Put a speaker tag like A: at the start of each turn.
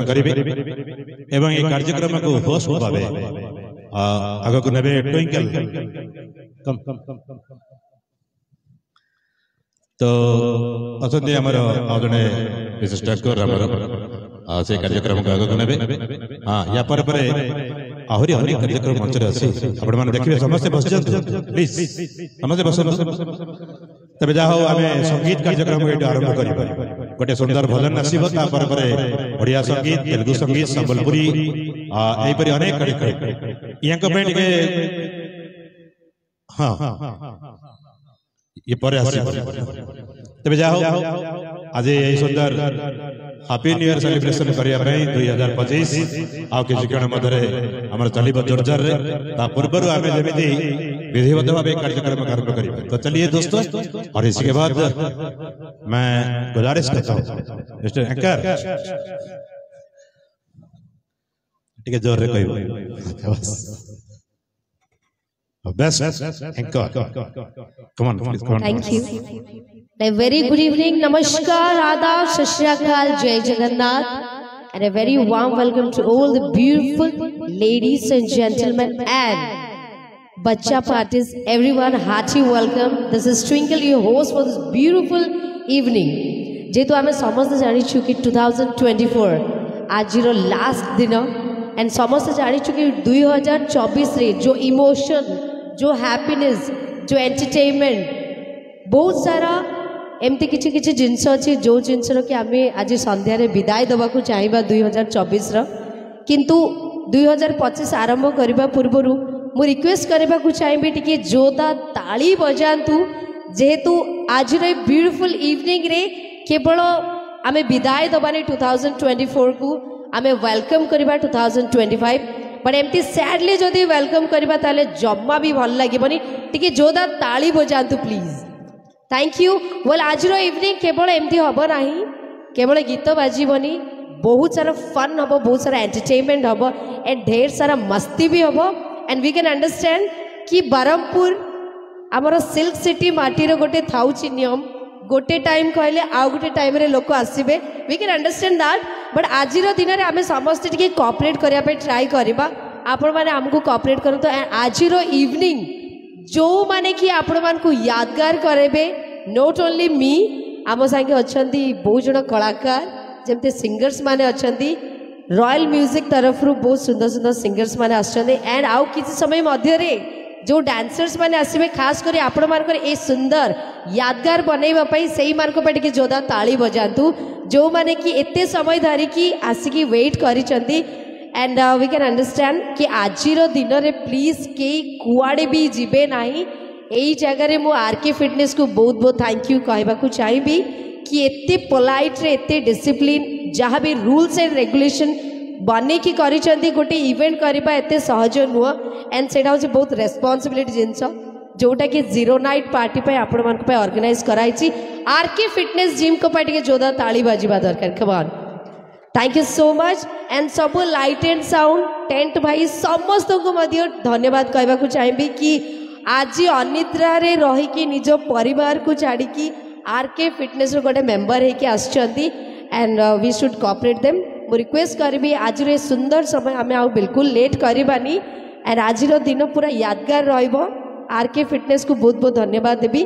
A: करिवे एवं ये कार्यक्रम को होस्ट भावे आगे को नेबे ट्विंकल कम तो असंदे हमर आजने विशिष्ट कर हमर से कार्यक्रम को आगे को नेबे हां या पर आहुरी अनेक कार्यक्रम मंच रे अछि आपण माने देखिबे समस्त बस जंतु प्लीज समस्त बस तबे जाहो आमे संगीत कार्यक्रम एटा आरंभ करिबा गोटे सुंदर भजन आसीबो ता पर ओडिया संगीत तेलुगु संगीत संबलपुरी एई परि अनेक कार्यक्रम यांको पे के हां ये पर आसी तबे जाहो आज एई सुंदर हैप्पी न्यू ईयर सेलिब्रेशन करिया पई 2025 आ के जिकण मधरे हमर चलीब जोरजार रे ता पूर्वरु आमे जेमिति विधिवत भाव कार्यक्रम आरंभ करिबे तो चलिए दोस्तों और इसके बाद मैं गुजारिश करता हूं मिस्टर एंकर ठीक है जोर रे कहबो best anchor come on please come on
B: thank you a very good evening namaskar adab sat shri akal jai jagannath and a very warm welcome to all the beautiful ladies and gentlemen and bacha parties everyone hearty welcome this is Twinkle your host for this beautiful evening jetu ame samaste jani chu ki 2024 ajiro last dino and samaste jani chu ki 2024 रे जो emotion जो happiness जो entertainment बहुत सारा एमती किछि किछि जिंस अछि जो जिंस रो कि आमे आज संध्या रे विदाई दबा को चाहिबा 2024 रो किंतु 2025 आरंभ करबा पूर्वरु मु रिक्वेस्ट करबा को चाहिबे टिके जोदा ताली बजांतु जेहेतु आज रे ब्यूटीफुल इवनिंग रे केवल आमे विदाई दबानी 2024 को आमे वेलकम करबा 2025 बट एमती सैडली जदि वेलकम करबा ताले जम्मा भी भल लागिबनी टिके जोदा ताली बजांतु प्लीज थैंक यू वेल आज रो इवनिंग केवल एमती हबो नाही केवल गीत बाजीबनी बहुत सारा फन हबो बहुत सारा एंटरटेनमेंट हबो एंड ढेर सारा मस्ती भी हबो एंड वी कैन अंडरस्टैंड कि बरमपुर हमर सिल्क सिटी माटी रो गोटे थाउची नियम गोटे टाइम कहले आ गोटे टाइम रे लोक आसीबे we can understand that but आज दिन रे आमे समस्त टिके कोऑपरेट करिया पे ट्राई करबा आपण माने हमको कोऑपरेट करू तो आज इवनिंग जो माने कि आपण मान को यादगार करेबे नॉट ओनली मी आम संगे अछंती बहुत जण कलाकार जेमते सिंगर्स माने अछंती रॉयल म्यूजिक तरफ रु बहुत सुंदर सुंदर सिंगर्स माने आछंती एंड आउ किछि समय मध्य रे जो डांसर्स माने आसीबे खास करी आपण मान कर ए सुंदर यादगार बनैबा पई सेही मान को पे जोदा ताली बजांतु जो माने कि एते समय धरी की आसिकी वेट करिसंती एंड वी कैन अंडरस्टैंड कि आजिरो दिन रे प्लीज के कुआडे भी जिबे नाही एई जगह रे मु आरके फिटनेस को बहुत बहुत थैंक यू कहबा को चाहिबी कि एते पोलाइट रे एते डिसिप्लिन जहाँ भी रूल्स एंड रेगुलेशन बने की करिसंती गोटे इवेंट करबा एते सहज नुह एंड सेटा होची बहुत रेस्पोंसिबिलिटी जिंस जोटा कि जीरो नाइट पार्टी पे आपण मान पे ऑर्गेनाइज कराइची आरके फिटनेस जिम को पार्टी के जोदा ताली बाजीबा दरकार come on thank you so much and सब लाइट एंड साउंड टेंट भाई समस्त को मध्य धन्यवाद कहबा को चाहिबी कि आज अनिद्रा रे रही कि निज परिवार को छाड़ी कि आरके फिटनेस रो गोटे मेंबर है कि आछंती and we should cooperate them मु रिक्वेस्ट करबी आज रे सुंदर समय हमें आ बिल्कुल लेट करबानी एंड आज दिन पूरा यादगार रहइबो आरके फिटनेस को बहुत बहुत धन्यवाद देबी।